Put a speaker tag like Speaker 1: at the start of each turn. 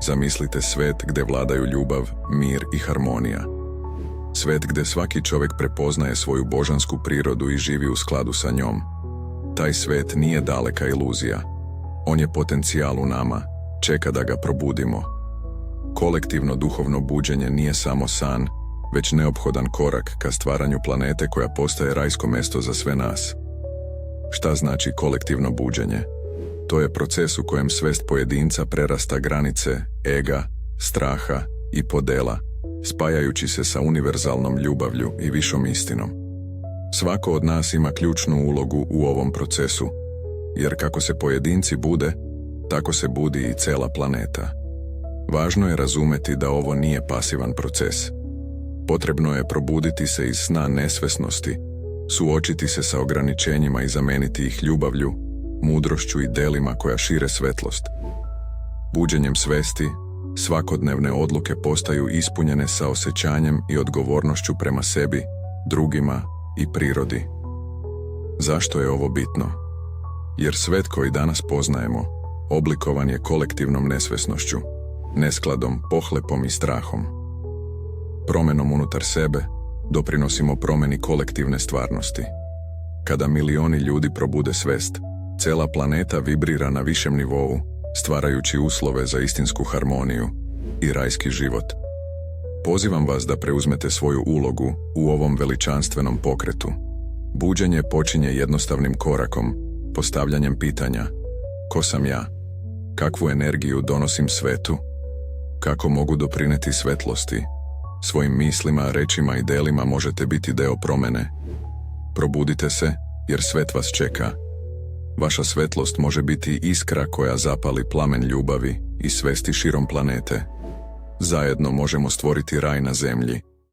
Speaker 1: Zamislite svet gdje vladaju ljubav, mir i harmonija. Svet gdje svaki čovjek prepoznaje svoju božansku prirodu i živi u skladu sa njom. Taj svet nije daleka iluzija. On je potencijal u nama, čeka da ga probudimo. Kolektivno duhovno buđenje nije samo san, već neophodan korak ka stvaranju planete koja postaje rajsko mjesto za sve nas. Šta znači kolektivno buđenje? To je proces u kojem svest pojedinca prerasta granice, ega, straha i podela, spajajući se sa univerzalnom ljubavlju i višom istinom. Svako od nas ima ključnu ulogu u ovom procesu, jer kako se pojedinci bude, tako se budi i cela planeta. Važno je razumeti da ovo nije pasivan proces. Potrebno je probuditi se iz sna nesvesnosti, suočiti se sa ograničenjima i zameniti ih ljubavlju, mudrošću i delima koja šire svetlost. Buđenjem svesti, svakodnevne odluke postaju ispunjene sa osjećanjem i odgovornošću prema sebi, drugima i prirodi. Zašto je ovo bitno? Jer svet koji danas poznajemo oblikovan je kolektivnom nesvesnošću, neskladom, pohlepom i strahom. Promenom unutar sebe doprinosimo promjeni kolektivne stvarnosti. Kada milioni ljudi probude svest, cela planeta vibrira na višem nivou, stvarajući uslove za istinsku harmoniju i rajski život. Pozivam vas da preuzmete svoju ulogu u ovom veličanstvenom pokretu. Buđenje počinje jednostavnim korakom, postavljanjem pitanja: ko sam ja? Kakvu energiju donosim svetu? Kako mogu doprineti svetlosti? Svojim mislima, rečima i delima možete biti deo promjene. Probudite se, jer svet vas čeka. Vaša svetlost može biti iskra koja zapali plamen ljubavi i svesti širom planete. Zajedno možemo stvoriti raj na zemlji.